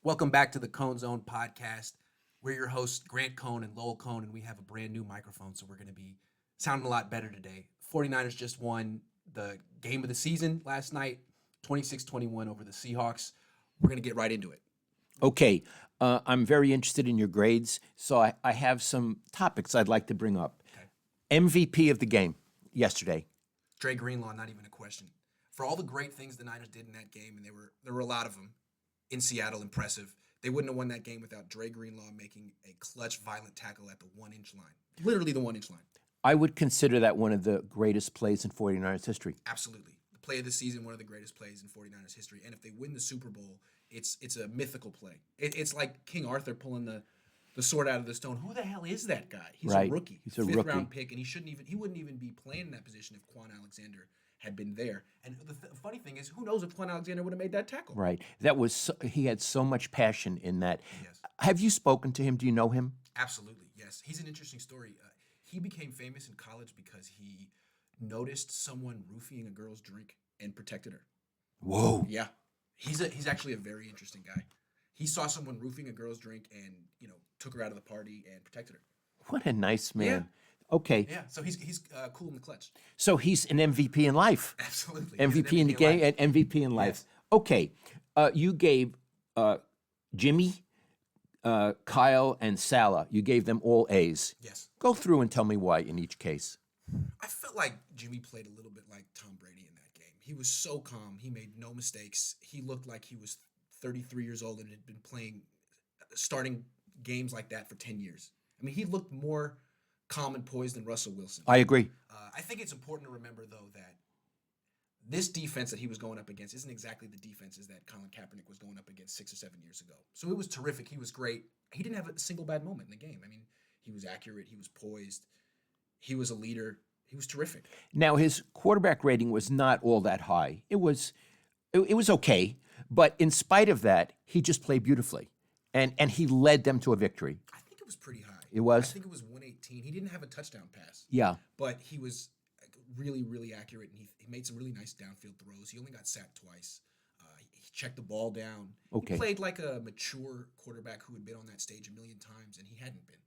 Welcome back to the Cohn Zohn podcast. We're your hosts, Grant Cohn and Lowell Cohn, and we have a brand new microphone, so we're going to be sounding a lot better today. 49ers just won the game of the season last night, 26-21 over the Seahawks. We're going to get right into it. Okay, I'm very interested in your grades, so I have some topics I'd like to bring up. Okay. MVP of the game yesterday. Dre Greenlaw, not even a question. For all the great things the Niners did in that game, and there were a lot of them in Seattle, impressive. They wouldn't have won that game without Dre Greenlaw making a clutch, violent tackle at the 1-inch line. Literally the 1-inch line. I would consider that one of the greatest plays in 49ers history. Absolutely. The play of the season, one of the greatest plays in 49ers history. And if they win the Super Bowl, it's a mythical play. It's like King Arthur pulling the sword out of the stone. Who the hell is that guy? He's Right. a rookie. He's a fifth rookie. round pick, and he wouldn't even be playing in that position if Quan Alexander had been there. And the funny thing is, who knows if Quan Alexander would have made that tackle? Right. He had so much passion in that. Yes. Have you spoken to him? Do you know him? Absolutely, yes. He's an interesting story. He became famous in college because he noticed someone roofing a girl's drink and protected her. Whoa. Yeah, he's actually a very interesting guy. He saw someone roofing a girl's drink and took her out of the party and protected her. What a nice man. Yeah. Okay, Yeah, so he's cool in the clutch. so he's an MVP in life. Absolutely, He's an MVP in the game life. and MVP in life. Okay, you gave Jimmy, Kyle, and Salah, you gave them all A's. Yes, Go through and tell me why in each case. I felt like Jimmy played a little bit like Tom Brady in that game. He was so calm. He made no mistakes. He looked like he was 33 years old and had been starting games like that for 10 years. I mean, he looked more calm and poised than Russell Wilson. I agree. I think it's important to remember, though, that this defense that he was going up against isn't exactly the defenses that Colin Kaepernick was going up against 6 or 7 years ago. So it was terrific. He was great. He didn't have a single bad moment in the game. I mean, he was accurate. He was poised. He was a leader. He was terrific. Now his quarterback rating was not all that high. It was okay, but in spite of that, he just played beautifully, and he led them to a victory. I think it was pretty high. It was? I think it was 118. He didn't have a touchdown pass. Yeah. But he was really, really accurate, and he made some really nice downfield throws. He only got sacked twice. He checked the ball down. Okay. He played like a mature quarterback who had been on that stage a million times, and he hadn't been.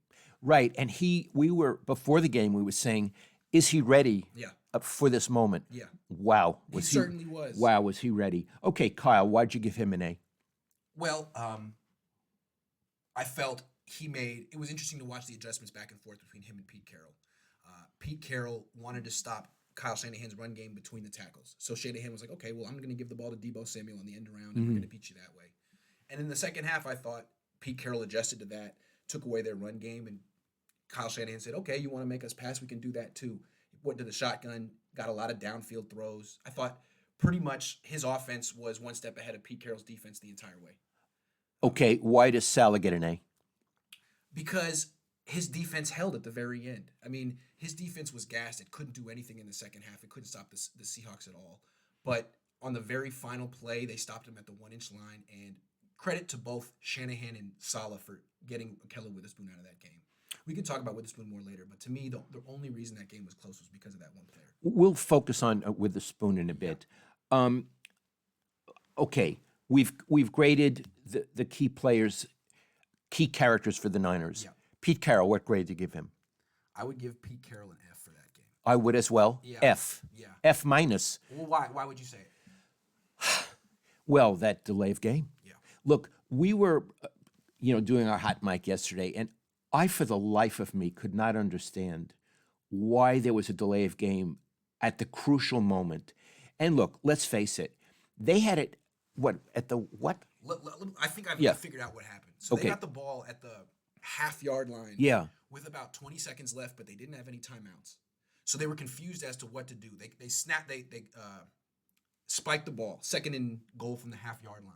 Right, and we were before the game. We were saying, is he ready? Yeah. For this moment? Yeah. Wow. He certainly was. Wow, was he ready? Okay, Kyle, why'd you give him an A? Well, I felt it was interesting to watch the adjustments back and forth between him and Pete Carroll. Pete Carroll wanted to stop Kyle Shanahan's run game between the tackles. So Shanahan was like, okay, well, I'm going to give the ball to Deebo Samuel on the end around, and we're going to beat you that way. And in the second half, I thought Pete Carroll adjusted to that, took away their run game, and Kyle Shanahan said, okay, you want to make us pass? We can do that too. Went to the shotgun, got a lot of downfield throws. I thought pretty much his offense was one step ahead of Pete Carroll's defense the entire way. Okay, why does Salah get an A? Because his defense held at the very end. I mean, his defense was gassed. It couldn't do anything in the second half. It couldn't stop the Seahawks at all. But on the very final play, they stopped him at the 1-inch line. And credit to both Shanahan and Salah for getting Keller Witherspoon out of that game. We could talk about Witherspoon more later, but to me, the only reason that game was close was because of that one player. We'll focus on Witherspoon in a bit. Okay, we've graded the key players, key characters for the Niners. Yeah. Pete Carroll, what grade do you give him? I would give Pete Carroll an F for that game. I would as well. Yeah. F. Yeah. F minus. Well, why? Why would you say it? Well, that delay of game. Yeah. Look, we were, doing our hot mic yesterday, and I, for the life of me, could not understand why there was a delay of game at the crucial moment. And look, let's face it, they had it, at the what? I think I've Yeah. figured out what happened. So Okay. they got the ball at the half-yard line Yeah. with about 20 seconds left, but they didn't have any timeouts. So they were confused as to what to do. They spiked the ball, 2nd and goal from the half-yard line.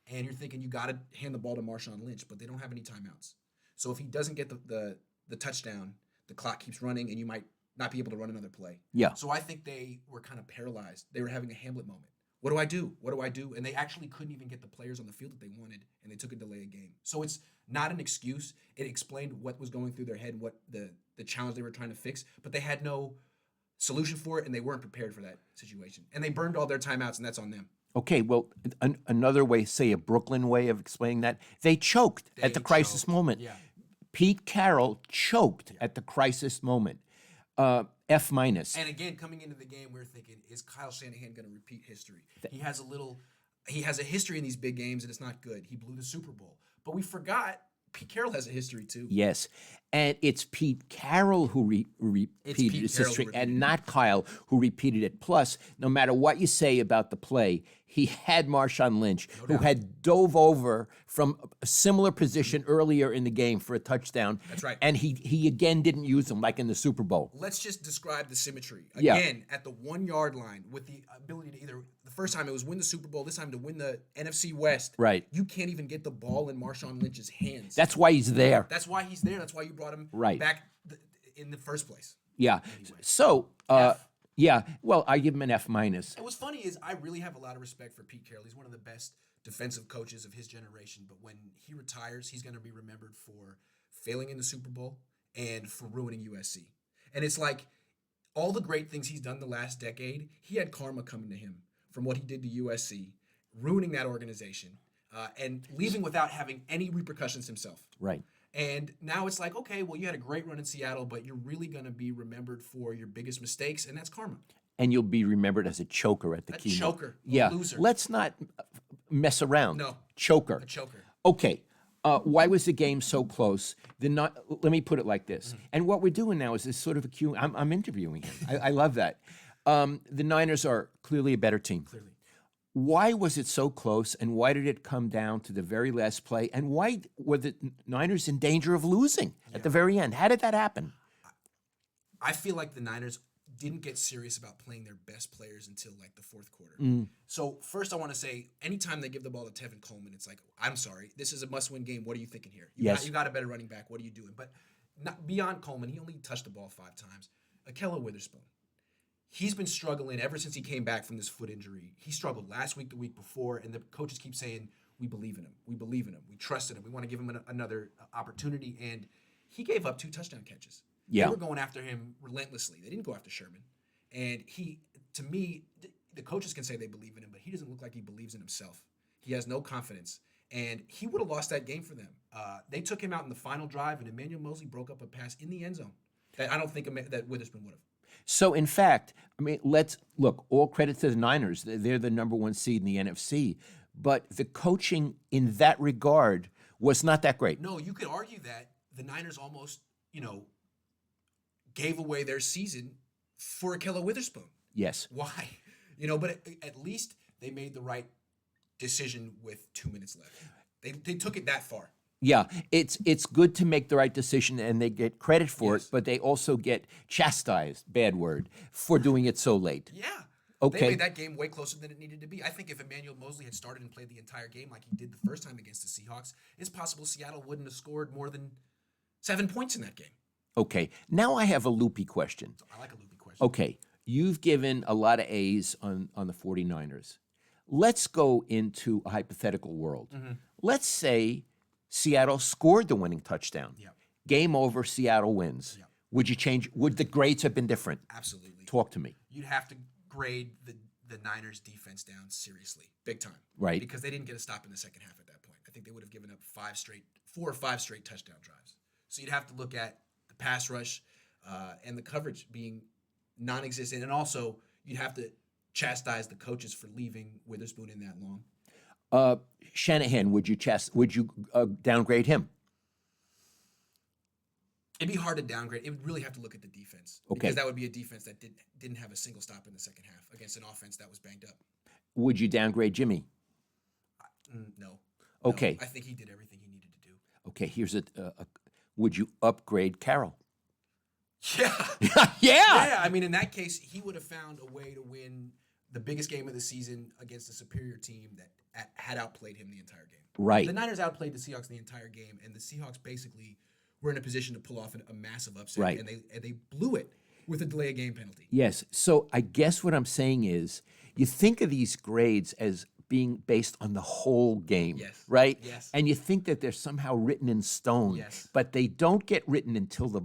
And you're thinking you got to hand the ball to Marshawn Lynch, but they don't have any timeouts. So if he doesn't get the touchdown, the clock keeps running, and you might not be able to run another play. Yeah. So I think they were kind of paralyzed. They were having a Hamlet moment. What do I do? What do I do? And they actually couldn't even get the players on the field that they wanted, and they took a delay of game. So it's not an excuse. It explained what was going through their head, what the challenge they were trying to fix, but they had no solution for it, and they weren't prepared for that situation. And they burned all their timeouts, and that's on them. Okay, well, another way, say a Brooklyn way of explaining that, they choked at the crisis choked. moment. Yeah. Pete Carroll choked at the crisis moment. F minus. And again, coming into the game, we were thinking, is Kyle Shanahan going to repeat history? He has a history in these big games, and it's not good. He blew the Super Bowl. But we forgot Pete Carroll has a history too. Yes, and it's Pete Carroll who repeated his history, and not Kyle who repeated it. Plus, no matter what you say about the play, he had Marshawn Lynch, who had dove over from a similar position earlier in the game for a touchdown. That's right. And he again didn't use him like in the Super Bowl. Let's just describe the symmetry. Yeah. Again, at the 1 yard line, with the ability to either, the first time it was win the Super Bowl, this time to win the NFC West. Right. You can't even get the ball in Marshawn Lynch's hands. That's why he's there. That's why he's there. That's why you brought him Right. back in the first place. Yeah. So, yeah, well, I give him an F minus. And what's funny is I really have a lot of respect for Pete Carroll. He's one of the best defensive coaches of his generation. But when he retires, he's going to be remembered for failing in the Super Bowl and for ruining USC. And it's like all the great things he's done the last decade, he had karma coming to him from what he did to USC, ruining that organization, and leaving without having any repercussions himself. Right. And now it's like, okay, well, you had a great run in Seattle, but you're really going to be remembered for your biggest mistakes, and that's karma. And you'll be remembered as a choker at the A keynote. choker, a Yeah. loser. Let's not mess around. No. Choker. A choker. Okay. Why was the game so close? Let me put it like this. And what we're doing now is this sort of a Q. I'm interviewing him. I love that. The Niners are clearly a better team. Clearly. Why was it so close, and why did it come down to the very last play? And why were the Niners in danger of losing at the very end? How did that happen? I feel like the Niners didn't get serious about playing their best players until like the fourth quarter. So first I want to say, anytime they give the ball to Tevin Coleman, it's like, I'm sorry, this is a must-win game. What are you thinking here? You got a better running back. What are you doing? But not beyond Coleman, he only touched the ball 5 times. Ahkello Witherspoon. He's been struggling ever since he came back from this foot injury. He struggled last week, the week before, and the coaches keep saying, we believe in him. We believe in him. We trusted him. We want to give him another opportunity. And he gave up 2 touchdown catches. Yeah. They were going after him relentlessly. They didn't go after Sherman. And he, to me, the coaches can say they believe in him, but he doesn't look like he believes in himself. He has no confidence. And he would have lost that game for them. They took him out in the final drive, and Emmanuel Mosley broke up a pass in the end zone that I don't think that Witherspoon would have. So, in fact, I mean, let's look, all credit to the Niners. They're the number 1 seed in the NFC. But the coaching in that regard was not that great. No, you could argue that the Niners almost, gave away their season for Ahkello Witherspoon. Yes. Why? But at least they made the right decision with 2 minutes left. They took it that far. Yeah, it's good to make the right decision, and they get credit for it, but they also get chastised, bad word, for doing it so late. Yeah. Okay. They made that game way closer than it needed to be. I think if Emmanuel Mosley had started and played the entire game like he did the first time against the Seahawks, it's possible Seattle wouldn't have scored more than 7 points in that game. Okay, now I have a loopy question. I like a loopy question. Okay, you've given a lot of A's on the 49ers. Let's go into a hypothetical world. Let's say Seattle scored the winning touchdown. Yeah. Game over, Seattle wins. Yeah. Would you change? Would the grades have been different? Absolutely. Talk to me. You'd have to grade the Niners defense down seriously, big time. Right. Because they didn't get a stop in the second half at that point. I think they would have given up 4 or 5 straight touchdown drives. So you'd have to look at the pass rush and the coverage being non-existent. And also you'd have to chastise the coaches for leaving Witherspoon in that long. Shanahan, would you downgrade him? It'd be hard to downgrade. It would really have to look at the defense. Okay. Because that would be a defense that didn't have a single stop in the second half against an offense that was banged up. Would you downgrade Jimmy? No. Okay. No, I think he did everything he needed to do. Okay, here's would you upgrade Carroll? Yeah. Yeah. Yeah, I mean, in that case, he would have found a way to win the biggest game of the season against a superior team that had outplayed him the entire game. Right. The Niners outplayed the Seahawks the entire game, and the Seahawks basically were in a position to pull off a massive upset, Right. and they blew it with a delay of game penalty. Yes. So I guess what I'm saying is you think of these grades as being based on the whole game, Yes. right? Yes. And you think that they're somehow written in stone, Yes. but they don't get written until the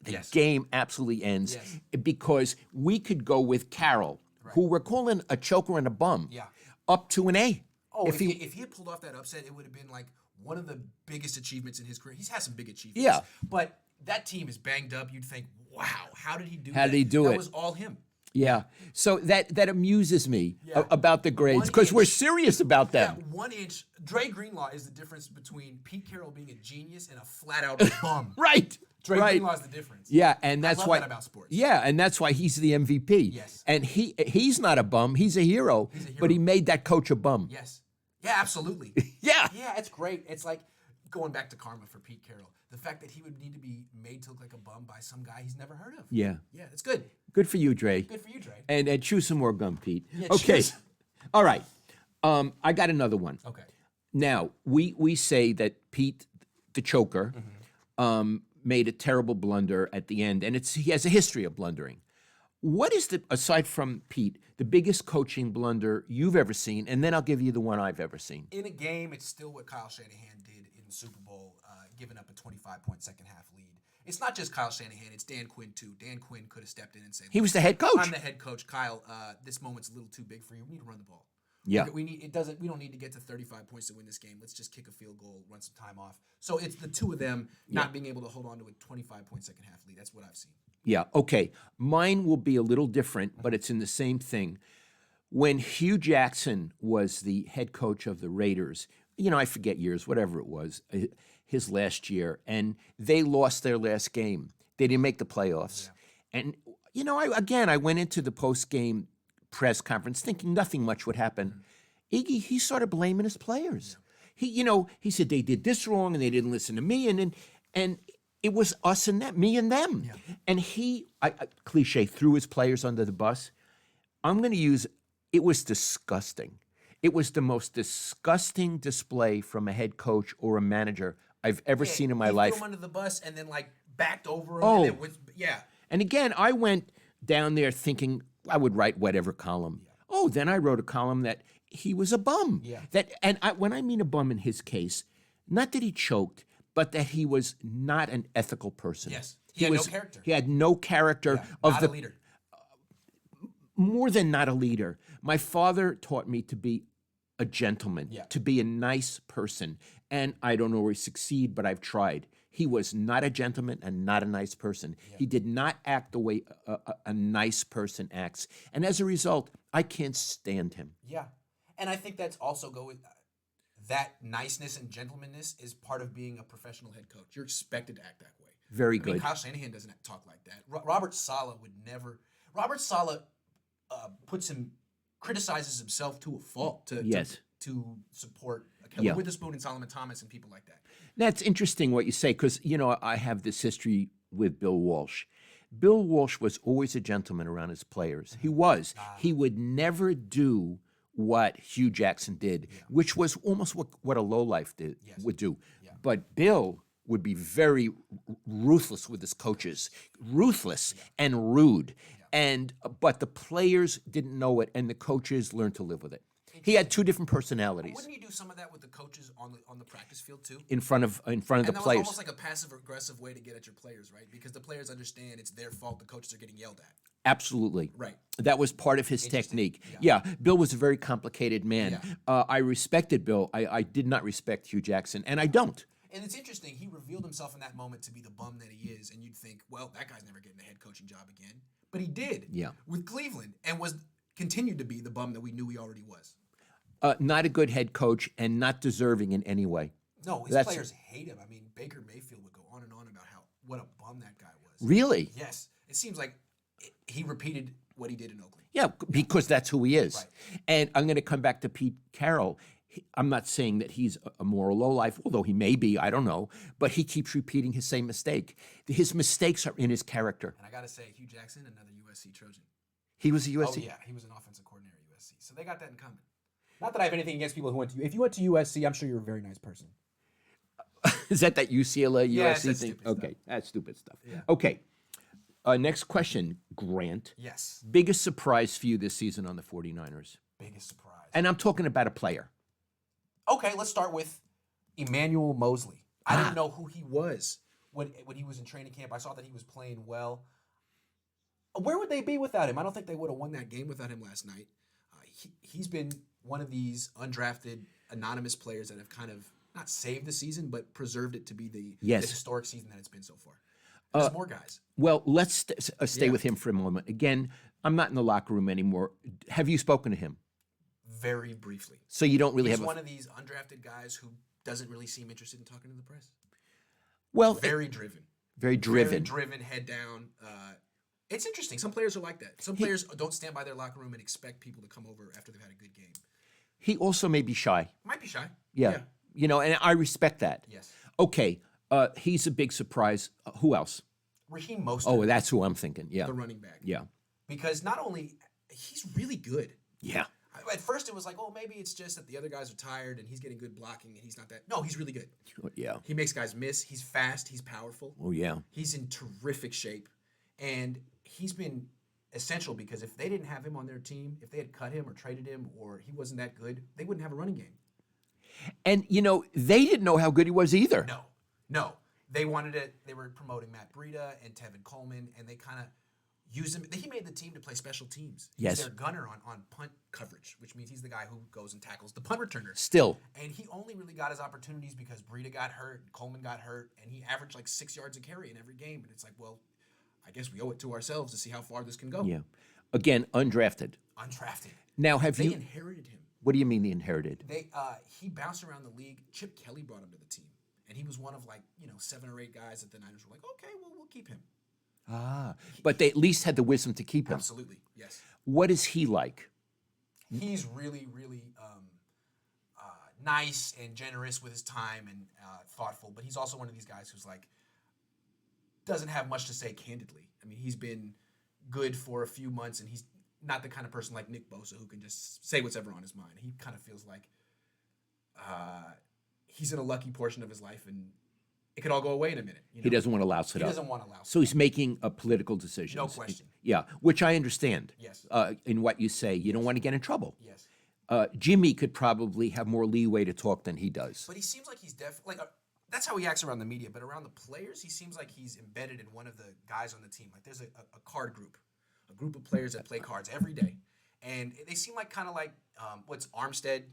Yes. game absolutely ends. Yes. Because we could go with Carroll, who we're calling a choker and a bum. Yeah. up to an A. Oh, if he had pulled off that upset, it would have been like one of the biggest achievements in his career. He's had some big achievements. Yeah. But that team is banged up. You'd think, wow, how did he do that? How did he do that it? was all him. Yeah. So that amuses me Yeah. about the grades 1 because we're inch. serious about Yeah, them. 1 inch. Dre Greenlaw is the difference between Pete Carroll being a genius and a flat out bum. Right. Dre right. Greenlaw is the difference. Yeah, and that's I love why that about sports. Yeah, and that's why he's the MVP. Yes. And he's not a bum, he's a hero. He's a hero. But he made that coach a bum. Yes. Yeah, absolutely. Yeah. Yeah, it's great. It's like going back to karma for Pete Carroll. The fact that he would need to be made to look like a bum by some guy he's never heard of. Yeah. Yeah, it's good. Good for you, Dre. Good for you, Dre. And chew some more gum, Pete. Yeah, Okay. cheers. All right. I got another one. Okay. Now, we say that Pete, the choker, made a terrible blunder at the end, and he has a history of blundering. What is aside from Pete, the biggest coaching blunder you've ever seen? And then I'll give you the one I've ever seen. In a game, it's still what Kyle Shanahan did in the Super Bowl, giving up a 25-point second-half lead. It's not just Kyle Shanahan; it's Dan Quinn too. Dan Quinn could have stepped in and said, He was the head coach. I'm the head coach, Kyle. This moment's a little too big for you. We need to run the ball. Yeah. We don't need to get to 35 points to win this game. Let's just kick a field goal, run some time off. So it's the two of them not being able to hold on to a 25-point second-half lead. That's what I've seen. Yeah, okay. Mine will be a little different, but it's in the same thing. When Hugh Jackson was the head coach of the Raiders, I forget years, whatever it was, his last year, and they lost their last game. They didn't make the playoffs. Yeah. And, I went into the post-game press conference thinking nothing much would happen. Iggy, he started blaming his players. Yeah. He said they did this wrong and they didn't listen to me, and it was us and them, me and them. Yeah. And cliche, threw his players under the bus. I'm going to use, it was disgusting. It was the most disgusting display from a head coach or a manager I've ever seen in my life. Threw him under the bus and then backed over him. Oh. And yeah. And again, I went down there thinking I would write whatever column. Yeah. Oh, then I wrote a column that he was a bum. Yeah. When I mean a bum in his case, not that he choked, but that he was not an ethical person. Yes. He had no character. He had no character not a leader. More than not a leader. My father taught me to be a gentleman, to be a nice person. And I don't always succeed, but I've tried. He was not a gentleman and not a nice person. Yeah. He did not act the way a nice person acts. And as a result, I can't stand him. Yeah. And I think that's also that niceness and gentlemanness is part of being a professional head coach. You're expected to act that way. Very good. I mean, Kyle Shanahan doesn't talk like that. Robert Saleh would never. Robert Saleh criticizes himself to a fault to support Kelly Witherspoon and Solomon Thomas and people like that. That's interesting what you say because, I have this history with Bill Walsh. Bill Walsh was always a gentleman around his players. He was. He would never do what Hugh Jackson did, which was almost what a lowlife would do. Yeah. But Bill would be very ruthless with his coaches, ruthless and rude. Yeah. But the players didn't know it, and the coaches learned to live with it. He had two different personalities. Wouldn't you do some of that with the coaches on the practice field too? In front of the players. And that was almost like a passive aggressive way to get at your players, right? Because the players understand it's their fault. The coaches are getting yelled at. Absolutely. Right. That was part of his technique. Yeah. Bill was a very complicated man. Yeah. I respected Bill. I did not respect Hugh Jackson, and I don't. And it's interesting. He revealed himself in that moment to be the bum that he is, and you'd think, well, that guy's never getting a head coaching job again. But he did. Yeah. With Cleveland, and continued to be the bum that we knew he already was. Not a good head coach and not deserving in any way. No, his players hate him. I mean, Baker Mayfield would go on and on about what a bum that guy was. Really? Yes. It seems like he repeated what he did in Oakland. Yeah, because that's who he is. Right. And I'm going to come back to Pete Carroll. I'm not saying that he's a moral lowlife, although he may be, I don't know, but he keeps repeating his same mistake. His mistakes are in his character. And I got to say, Hugh Jackson, another USC Trojan. He was a USC? Oh, yeah, he was an offensive coordinator at USC. So they got that in common. Not that I have anything against people who went to. If you went to USC, I'm sure you're a very nice person. Is that UCLA USC thing? Okay, that's stupid stuff. Yeah. Okay. Next question, Grant. Yes. Biggest surprise for you this season on the 49ers? Biggest surprise. And I'm talking about a player. Okay, let's start with Emmanuel Mosley. I didn't know who he was when he was in training camp. I saw that he was playing well. Where would they be without him? I don't think they would have won that game without him last night. He's been one of these undrafted, anonymous players that have kind of not saved the season, but preserved it to be the historic season that it's been so far. There's more guys. Well, let's stay Yeah. with him for a moment. Again, I'm not in the locker room anymore. Have you spoken to him? Very briefly. So you don't really He's have one of these undrafted guys who doesn't really seem interested in talking to the press. Well, Very driven. very driven. Very driven, head down. It's interesting. Some players are like that. Some players don't stand by their locker room and expect people to come over after they've had a good game. He also may be shy. Might be shy. Yeah. You know, and I respect that. Yes. Okay. He's a big surprise. Who else? Raheem Mostert. Oh, that's who I'm thinking. Yeah. The running back. Yeah. Because not only he's really good. Yeah. At first it was like, oh, maybe it's just that the other guys are tired and he's getting good blocking and he's not that. No, he's really good. Yeah. He makes guys miss. He's fast. He's powerful. Oh, yeah. He's in terrific shape. And he's been essential because if they didn't have him on their team, if they had cut him or traded him or he wasn't that good, they wouldn't have a running game. And, you know, they didn't know how good he was either. No. They wanted it. They were promoting Matt Breida and Tevin Coleman, and they kind of used him. He made the team to play special teams. He's their gunner on punt coverage, which means he's the guy who goes and tackles the punt returner. Still. And he only really got his opportunities because Breida got hurt, Coleman got hurt, and he averaged like 6 yards a carry in every game. And it's like, well, I guess we owe it to ourselves to see how far this can go. Yeah. Again, undrafted. Undrafted. Now, They inherited him. What do you mean they inherited? He bounced around the league. Chip Kelly brought him to the team. And he was one of 7 or 8 guys that the Niners were like, okay, well, we'll keep him. But they at least had the wisdom to keep him. Absolutely, yes. What is he like? He's really, really nice and generous with his time and thoughtful. But he's also one of these guys who's doesn't have much to say candidly. I mean, he's been good for a few months, and he's not the kind of person like Nick Bosa who can just say what's ever on his mind. He kind of feels like he's in a lucky portion of his life, and it could all go away in a minute. He doesn't want to louse it up. He doesn't want to louse it up. So he's making a political decision. No question. Yeah, which I understand. Yes. In what you say, you don't want to get in trouble. Yes. Jimmy could probably have more leeway to talk than he does. But he seems like he's definitely that's how he acts around the media. But around the players, he seems like he's embedded in one of the guys on the team. Like there's a card group, a group of players that play cards every day, and they seem like kind of like what's Armstead,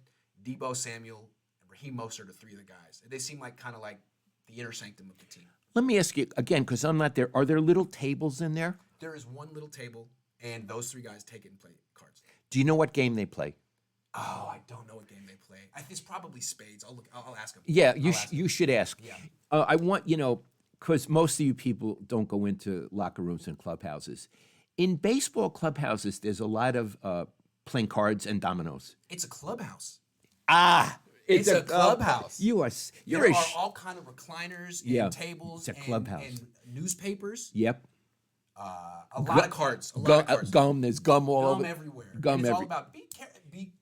Debo Samuel, and Raheem Mostert are 3 of the guys. They seem like kind of like the inner sanctum of the team. Let me ask you again, because I'm not there. Are there little tables in there? There is one little table, and those 3 guys take it and play cards. Do you know what game they play? Oh, I don't know what game they play. It's probably spades. I'll ask them. Yeah, you should ask. Yeah. I want, because most of you people don't go into locker rooms and clubhouses. In baseball clubhouses, there's a lot of playing cards and dominoes. It's a clubhouse. It's a clubhouse. You're There are all kind of recliners and tables it's a clubhouse. and newspapers. Yep. A lot of cards. A lot of cards. Gum. There's gum all Gum over. everywhere. Gum And it's all every- about be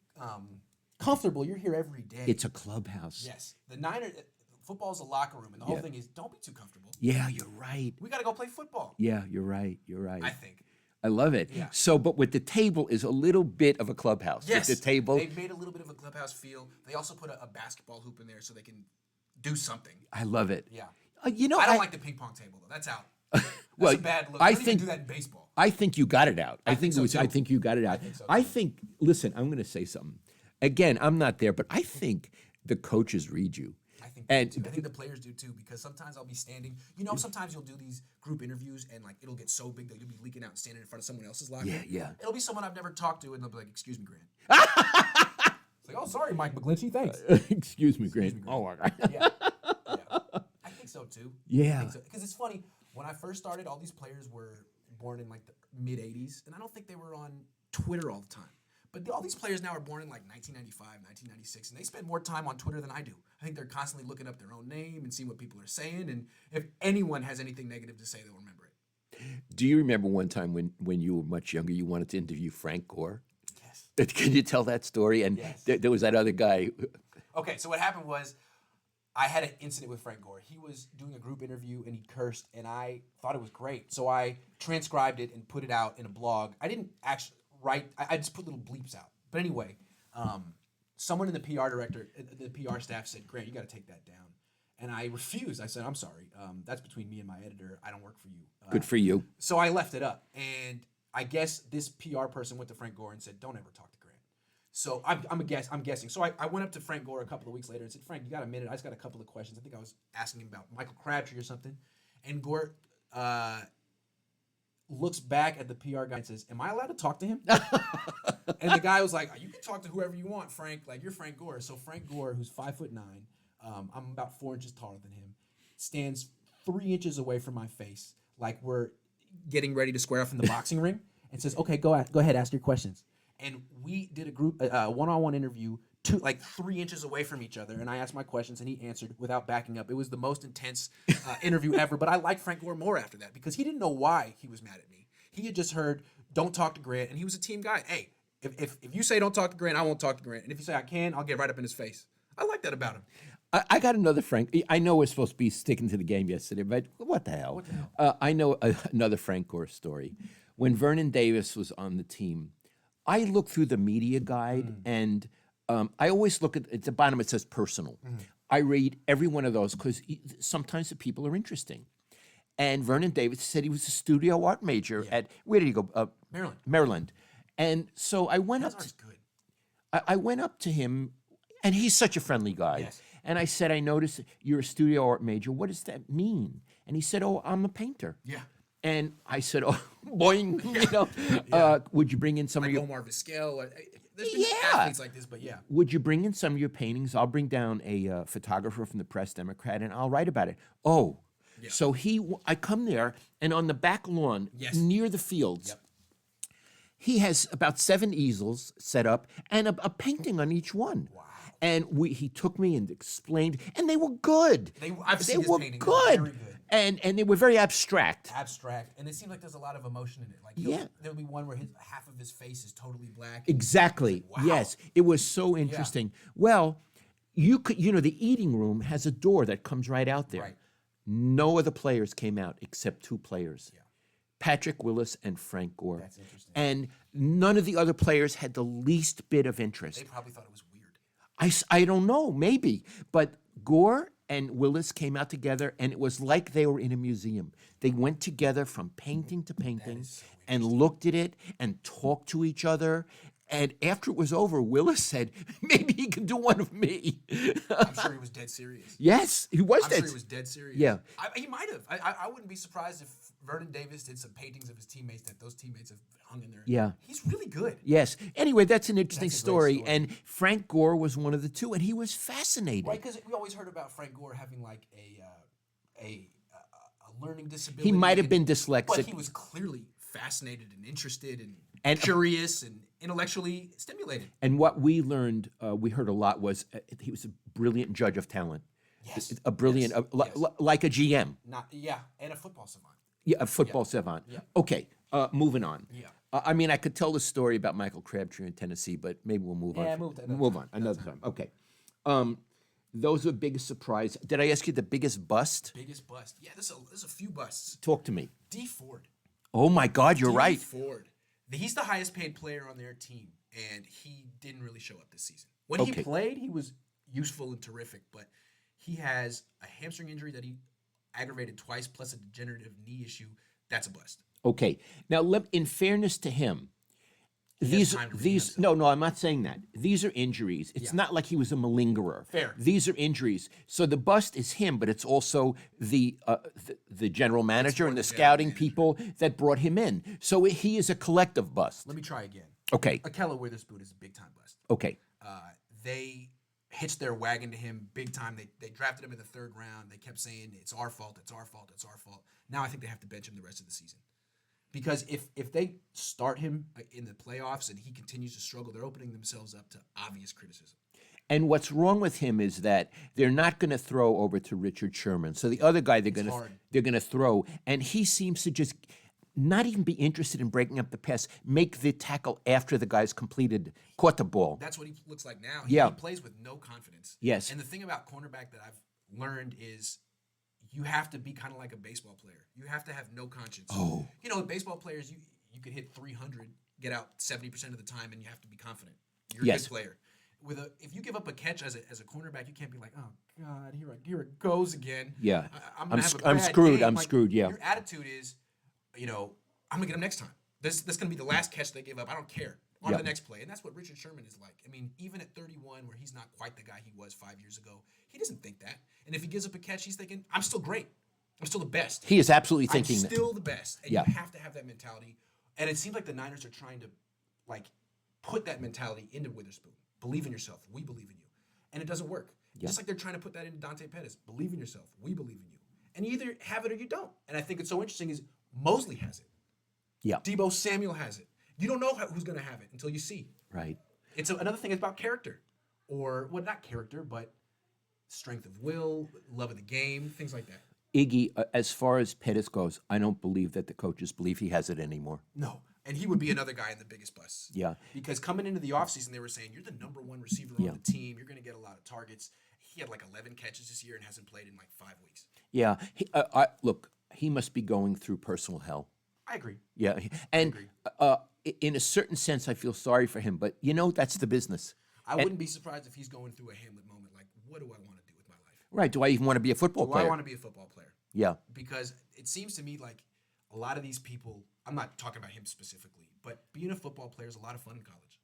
comfortable. You're here every day. It's a clubhouse. Yes. The Niners football's a locker room, and the whole thing is don't be too comfortable. Yeah, you're right. We got to go play football. Yeah, you're right. I think. I love it. Yeah. So, but with the table is a little bit of a clubhouse. Yes. With the table. They made a little bit of a clubhouse feel. They also put a basketball hoop in there so they can do something. I love it. Yeah. I don't like the ping pong table though. That's out. That's Well, a bad look. I You don't even think- do that in baseball. I think you got it out. I think so, too. I think you got it out. I think so, too. Listen, I'm going to say something. Again, I'm not there, but I think the coaches read you. I think And- too. I think the players do too, because sometimes I'll be standing. Sometimes you'll do these group interviews and it'll get so big that you'll be leaking out and standing in front of someone else's locker. Yeah. It'll be someone I've never talked to, and they'll be like, "Excuse me, Grant." It's like, "Oh, sorry, Mike McGlinchey. Thanks." Excuse me, Grant. Oh, my God. Yeah. I think so too. Yeah. Because it's funny, when I first started, all these players were born in the mid '80s, and I don't think they were on Twitter all the time. But all these players now are born in 1995, 1996, and they spend more time on Twitter than I do. I think they're constantly looking up their own name and seeing what people are saying, and if anyone has anything negative to say, they'll remember it. Do you remember one time when you were much younger, you wanted to interview Frank Gore? Yes. Can you tell that story? And Yes. there was that other guy. Okay, so what happened was I had an incident with Frank Gore. He was doing a group interview and he cursed, and I thought it was great. So I transcribed it and put it out in a blog. I didn't actually write. I just put little bleeps out. But anyway, someone in the the PR staff said, "Grant, you got to take that down." And I refused. I said, "I'm sorry. That's between me and my editor. I don't work for you." Good for you. So I left it up. And I guess this PR person went to Frank Gore and said, "Don't ever talk to Grant." So I'm guessing. So I went up to Frank Gore a couple of weeks later and said, Frank, you got a minute? I just got a couple of questions. I think I was asking him about Michael Crabtree or something. And Gore looks back at the PR guy and says, am I allowed to talk to him? And the guy was like, you can talk to whoever you want, Frank. Like, you're Frank Gore. So Frank Gore, who's 5'9", I'm about 4 inches taller than him, stands 3 inches away from my face, like we're getting ready to square off in the boxing ring, and says, okay, go ahead, ask your questions. And we did a group one-on-one interview, 3 inches away from each other, and I asked my questions, and he answered without backing up. It was the most intense interview ever, but I liked Frank Gore more after that because he didn't know why he was mad at me. He had just heard, don't talk to Grant, and he was a team guy. Hey, if you say don't talk to Grant, I won't talk to Grant. And if you say I can, I'll get right up in his face. I like that about him. I got another Frank. I know we're supposed to be sticking to the game yesterday, but what the hell? I know another Frank Gore story. When Vernon Davis was on the team, I looked through the media guide, and I always look at the bottom. It says personal. I read every one of those because sometimes the people are interesting. And Vernon Davis said he was a studio art major at, where did he go? Maryland. And so I went up. I went up to him, and he's such a friendly guy. Yes. And I said, I noticed you're a studio art major. What does that mean? And he said, oh, I'm a painter. Yeah. And I said, oh, boing, would you bring in some of your... Omar Vizquel. There's been athletes like this, but yeah. Would you bring in some of your paintings? I'll bring down a photographer from the Press Democrat, and I'll write about it. Oh. Yeah. So I come there, and on the back lawn, near the fields, he has about 7 easels set up and a painting on each one. Wow. And he took me and explained, and they were good. I've seen his paintings. Good. Very good. And they were very abstract. And it seems like there's a lot of emotion in it. Like there'll be one where half of his face is totally black. Exactly. Wow. Yes. It was so interesting. Yeah. Well, the eating room has a door that comes right out there. Right. No other players came out except 2 players. Yeah. Patrick Willis and Frank Gore. That's interesting. And none of the other players had the least bit of interest. They probably thought it was weird. I don't know, maybe. But Gore and Willis came out together, and it was like they were in a museum. They went together from painting to painting and looked at it and talked to each other. And after it was over, Willis said, maybe he can do one of me. I'm sure he was dead serious. Yes, he was. I'm sure he was dead serious. Yeah. He might have. I wouldn't be surprised if Vernon Davis did some paintings of his teammates that those teammates have hung in there. Yeah. He's really good. Yes. Anyway, that's an interesting story. And Frank Gore was one of the 2, and he was fascinating. Right, because we always heard about Frank Gore having like a learning disability. He might have been dyslexic. But he was clearly fascinated and interested and curious and intellectually stimulated. And what we learned, we heard a lot, was he was a brilliant judge of talent. Yes. A brilliant, like a GM. And a football savant. Yeah, a football savant. Yeah. Okay, moving on. Yeah. I mean, I could tell the story about Michael Crabtree in Tennessee, but maybe we'll move on. Yeah, move on another time. Okay. Those are biggest surprise. Did I ask you the biggest bust? Biggest bust. Yeah, there's a few busts. Talk to me. D. Ford. Oh my God, you're right. Ford. He's the highest paid player on their team, and he didn't really show up this season. When he played, he was useful and terrific, but he has a hamstring injury that he aggravated twice, plus a degenerative knee issue. That's a bust. Okay. Now, in fairness to him, these no, I'm not saying that. These are injuries. It's not like he was a malingerer. Fair. These are injuries. So the bust is him, but it's also the general manager and the scouting people that brought him in. So he is a collective bust. Let me try again. Okay. Ahkello Witherspoon is a big time bust. Okay. They hitched their wagon to him big time. They drafted him in the 3rd round. They kept saying it's our fault. It's our fault. It's our fault. Now I think they have to bench him the rest of the season. Because if they start him in the playoffs and he continues to struggle, they're opening themselves up to obvious criticism. And what's wrong with him is that they're not going to throw over to Richard Sherman. So the other guy they're going to throw, and he seems to just not even be interested in breaking up the pass, make the tackle after the guy's caught the ball. That's what he looks like now. He plays with no confidence. Yes. And the thing about cornerback that I've learned is you have to be kind of like a baseball player. You have to have no conscience. Oh. With baseball players, you could hit 300, get out 70% of the time, and you have to be confident. You're a good player. If you give up a catch as a cornerback, you can't be like, oh God, here it goes again. Yeah, I'm screwed. Game. I'm screwed. Yeah. Your attitude is, I'm gonna get him next time. This is gonna be the last catch they give up. I don't care. on Yeah. the next play. And that's what Richard Sherman is like. I mean, even at 31, where he's not quite the guy he was 5 years ago, he doesn't think that. And if he gives up a catch, he's thinking, I'm still great. I'm still the best. He is absolutely I'm thinking that. still the best. And Yeah. you have to have that mentality. And it seems like the Niners are trying to, like, put that mentality into Witherspoon. Believe in yourself. We believe in you. And it doesn't work. Yeah. Just like they're trying to put that into Dante Pettis. Believe in yourself. We believe in you. And you either have it or you don't. And I think it's so interesting is Mosley has it. Yeah. Debo Samuel has it. You don't know who's going to have it until you see. Right. It's another thing is about character. Or, well, not character, but strength of will, love of the game, things like that. Iggy, as far as Pettis goes, I don't believe that the coaches believe he has it anymore. No. And he would be another guy in the biggest bus. Yeah. Because coming into the offseason, they were saying, you're the number one receiver Yeah. on the team. You're going to get a lot of targets. He had like 11 catches this year and hasn't played in like 5 weeks. Yeah. Look, he must be going through personal hell. I agree. Yeah. And in a certain sense, I feel sorry for him. But, that's the business. I wouldn't be surprised if he's going through a Hamlet moment. Like, what do I want to do with my life? Right. Do I even want to be a football Do player? I want to be a football player? Yeah. Because it seems to me like a lot of these people, I'm not talking about him specifically, but being a football player is a lot of fun in college.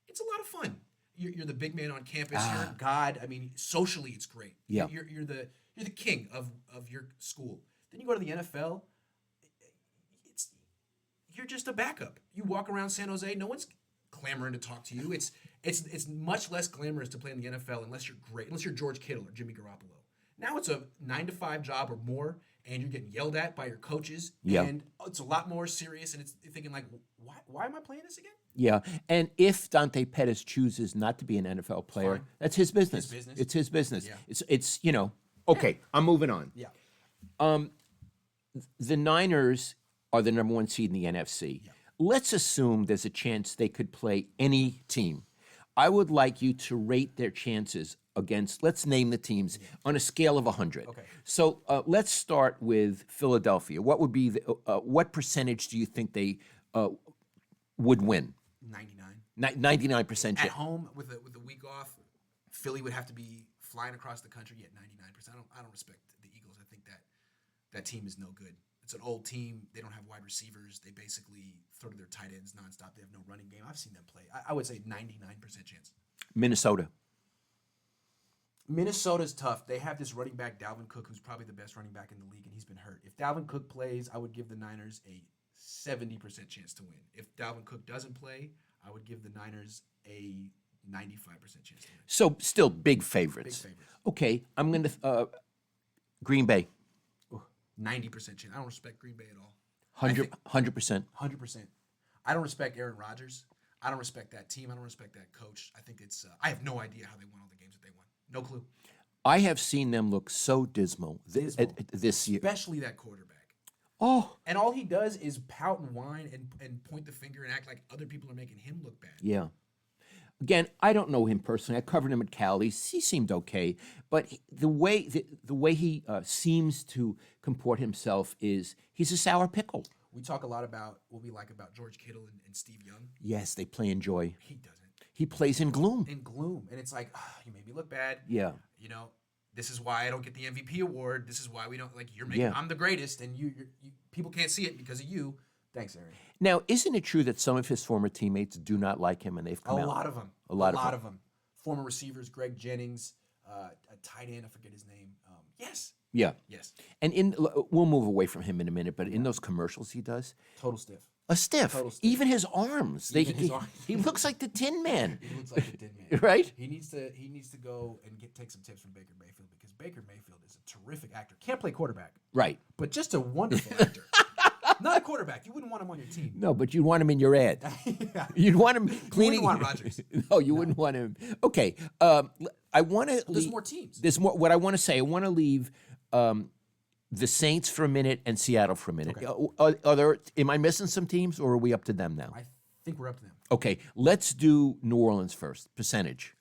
It's a lot of fun. You're the big man on campus. You're God. I mean, socially, it's great. Yeah. You're the king of your school. Then you go to the NFL. You're just a backup. You walk around San Jose. No one's clamoring to talk to you. It's much less glamorous to play in the NFL unless you're great, unless you're George Kittle or Jimmy Garoppolo. Now it's a 9-to-5 job or more, and you're getting yelled at by your coaches. Yeah. And it's a lot more serious, and it's thinking like, why am I playing this again? Yeah. And if Dante Pettis chooses not to be an NFL player, fine. that's his business. His business. It's his business. Yeah. It's okay, I'm moving on. Yeah. The Niners are the number one seed in the NFC. Yeah. Let's assume there's a chance they could play any team. I would like you to rate their chances against, let's name the teams, on a scale of 100. Okay. So let's start with Philadelphia. What would be what percentage do you think they would win? 99. 99% At chance. home with a week off, Philly would have to be flying across the country at 99%. I don't respect the Eagles. I think that team is no good. It's an old team. They don't have wide receivers. They basically throw to their tight ends nonstop. They have no running game. I've seen them play. I would say 99% chance. Minnesota. Minnesota's tough. They have this running back, Dalvin Cook, who's probably the best running back in the league, and he's been hurt. If Dalvin Cook plays, I would give the Niners a 70% chance to win. If Dalvin Cook doesn't play, I would give the Niners a 95% chance to win. So still big favorites. Big favorites. Okay, I'm going to Green Bay. 90% chance. I don't respect Green Bay at all. 100%. 100%. I don't respect Aaron Rodgers. I don't respect that team. I don't respect that coach. I think it's. I have no idea how they won all the games that they won. No clue. I have seen them look so dismal, this year. Especially that quarterback. Oh, And all he does is pout and whine and point the finger and act like other people are making him look bad. yeah. Again, I don't know him personally. I covered him at Cal. He seemed okay, but the way he seems to comport himself is he's a sour pickle. We talk a lot about what we like about George Kittle and Steve Young. Yes, they play in joy. He doesn't. He plays in gloom. In gloom. And it's like, you made me look bad. Yeah. This is why I don't get the MVP award. This is why we don't, like, you're making, Yeah. I'm the greatest, and you people can't see it because of you. Thanks, Aaron. Now, isn't it true that some of his former teammates do not like him and they've come out? A lot of them. A lot of them. Former receivers, Greg Jennings, a tight end, I forget his name. Yes. Yeah. Yes. And we'll move away from him in a minute, but in those commercials he does, Total stiff. a stiff. Total stiff. Even his arms. Even his arms. He looks like the Tin Man. He looks like a dead man. Right? He needs to go and take some tips from Baker Mayfield because Baker Mayfield is a terrific actor. Can't play quarterback, Right. but just a wonderful actor. Not a quarterback. You wouldn't want him on your team. No, but you'd want him in your ad. Yeah. You'd want him cleaning. want Rodgers. No, you wouldn't want him. Okay. I want to. There's more teams. There's more. What I want to say. I want to leave the Saints for a minute and Seattle for a minute. Okay. Are there? Am I missing some teams, or are we up to them now? I think we're up to them. Okay. Let's do New Orleans first. Percentage.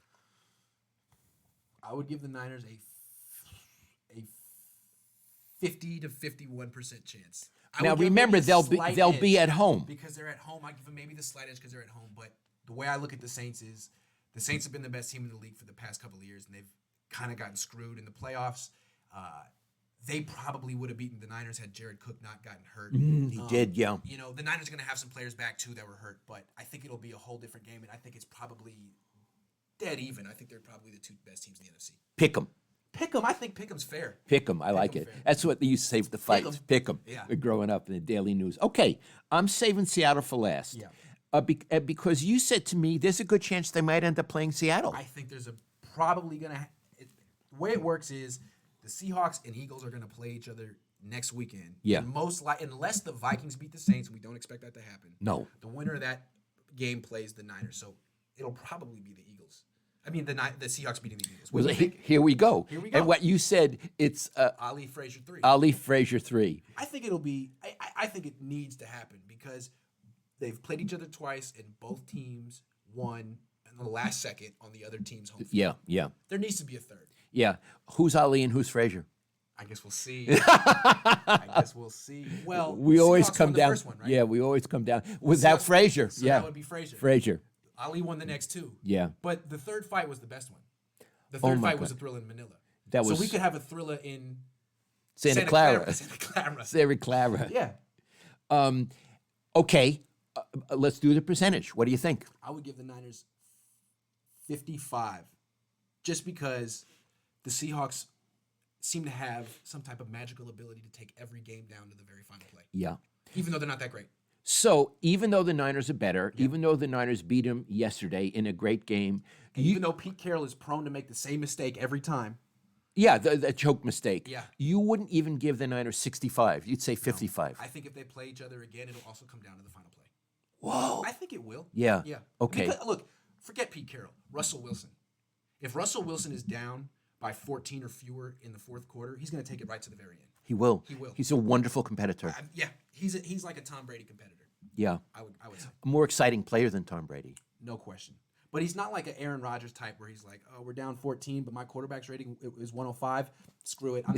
I would give the Niners a 50 to 51% chance. Now remember, they'll be at home. Because they're at home. I give them maybe the slight edge because they're at home. But the way I look at the Saints is the Saints have been the best team in the league for the past couple of years, and they've kind of gotten screwed in the playoffs. they probably would have beaten the Niners had Jared Cook not gotten hurt. He did, yeah. You know, the Niners are going to have some players back too that were hurt, but I think it'll be a whole different game, and I think it's probably dead even. I think they're probably the two best teams in the NFC. Pick 'em. Pick 'em. I think pick 'em's fair. Pick 'em. I like it. That's what they used to say for the fights. Pick 'em. Yeah. Growing up in the Daily News. Okay, I'm saving Seattle for last. Yeah. Because you said to me, there's a good chance they might end up playing Seattle. I think there's probably going to the way it works is the Seahawks and Eagles are going to play each other next weekend. Yeah. And unless the Vikings beat the Saints, we don't expect that to happen. No. The winner of that game plays the Niners, so it'll probably be the Eagles. I mean, the Seahawks beating the Eagles. Well, here we go. Here we go. And what you said, it's Ali Frazier 3. Ali Frazier 3. I think it'll be. I think it needs to happen because they've played each other twice, and both teams won in the last second on the other team's home field. Yeah. There needs to be a third. Yeah. Who's Ali and who's Frazier? I guess we'll see. I guess we'll see. Well, we always Seahawks come won the down. first one, right? Yeah, we always come down without Seahawks- Frazier. So yeah, that would be Frazier. Frazier. Ali won the next two. Yeah. But the third fight was the best one. The Oh third my fight was God. a thriller in Manila. That So was we could have a thriller in Santa Clara. Santa Clara. Santa Clara. Yeah. Okay, let's do the percentage. What do you think? I would give the Niners 55 just because the Seahawks seem to have some type of magical ability to take every game down to the very final play, Yeah. even though they're not that great. So even though the Niners are better, even though the Niners beat them yesterday in a great game, Even though Pete Carroll is prone to make the same mistake every time. yeah, the choke mistake. Yeah. You wouldn't even give the Niners 65. You'd say 55. I think if they play each other again, it'll also come down to the final play. Whoa. I think it will. Yeah. Yeah. Okay. Because, look, forget Pete Carroll. Russell Wilson. If Russell Wilson is down by 14 or fewer in the fourth quarter, he's going to take it right to the very end. He will. He will. He's a wonderful competitor. Yeah. He's like a Tom Brady competitor. Yeah. I would say. A more exciting player than Tom Brady. No question. But he's not like an Aaron Rodgers type where he's like, "Oh, we're down 14, but my quarterback's rating is 105. Screw it. I'm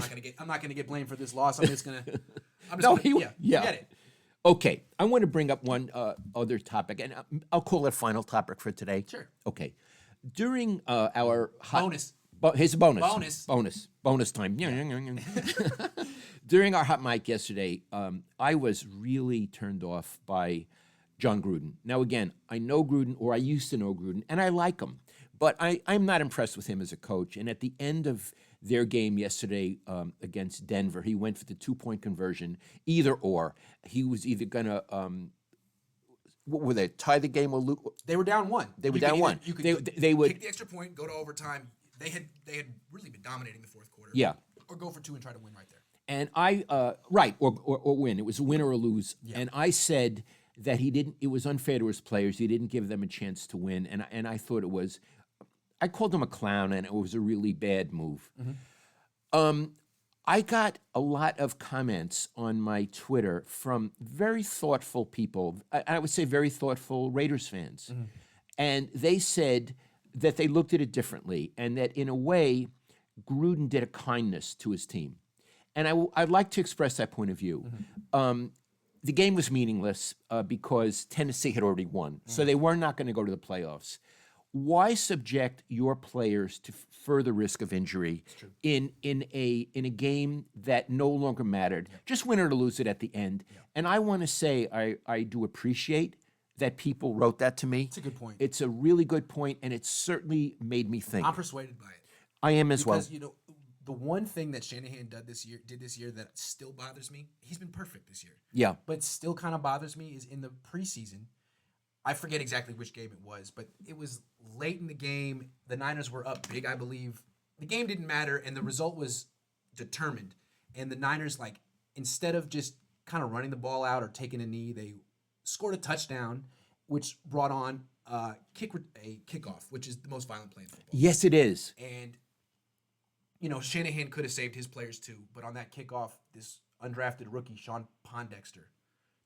not gonna get blamed for this loss. I'm just gonna. Forget it. Okay, I want to bring up one other topic, and I'll call it final topic for today. Sure. Okay. During our Bonus. Here's a bonus. Bonus time. During our hot mic yesterday, I was really turned off by John Gruden. Now, again, I know Gruden, or I used to know Gruden, and I like him, but I'm not impressed with him as a coach. And at the end of their game yesterday against Denver, he went for the 2-point conversion, either or. He was either going to, what were they, tie the game or lose? They were down one. They were down one. You could They would kick the extra point, go to overtime. They had really been dominating the fourth quarter. Yeah. Or go for two and try to win right there. And or win. It was a win or a lose. Yeah. And I said that it was unfair to his players. He didn't give them a chance to win. And I thought I called him a clown, and it was a really bad move. Mm-hmm. I got a lot of comments on my Twitter from very thoughtful people. I would say very thoughtful Raiders fans. Mm-hmm. And they said that they looked at it differently and that in a way, Gruden did a kindness to his team. And I'd like to express that point of view. Mm-hmm. The game was meaningless because Tennessee had already won. So they were not going to go to the playoffs. Why subject your players to further risk of injury in a game that no longer mattered? Just win or to lose it at the end. And I want to say I do appreciate that people wrote that to me. It's a good point. It's a really good point, and it certainly made me think. I'm persuaded by it. I am as well. Because, the one thing that Shanahan did this year that still bothers me, he's been perfect this year. Yeah. But still kind of bothers me is in the preseason. I forget exactly which game it was, but it was late in the game. The Niners were up big, I believe. The game didn't matter, and the result was determined. And the Niners, instead of just kind of running the ball out or taking a knee, they scored a touchdown, which brought on a kickoff, which is the most violent play in football. Yes, it is. And, Shanahan could have saved his players too, but on that kickoff, this undrafted rookie, Sean Pondexter,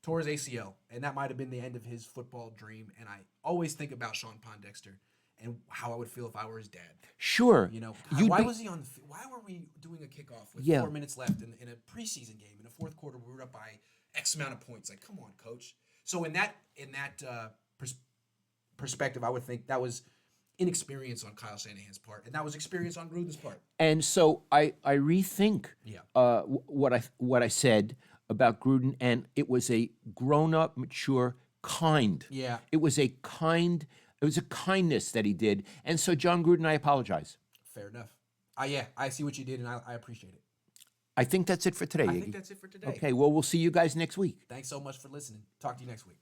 tore his ACL, and that might have been the end of his football dream. And I always think about Sean Pondexter and how I would feel if I were his dad. Sure. Why was he on the why were we doing a kickoff with 4 minutes left in a preseason game? In the fourth quarter, we were up by X amount of points. Like, come on, coach. So in that perspective, I would think that was inexperience on Kyle Shanahan's part, and that was experience on Gruden's part. And so I rethink Yeah. what I said about Gruden, and it was a grown-up, mature, kind. Yeah. It was a kindness that he did. And so, John Gruden, I apologize. Fair enough. I see what you did, and I appreciate it. I think that's it for today, I Iggy. think that's it for today. Okay, well, we'll see you guys next week. Thanks so much for listening. Talk to you next week.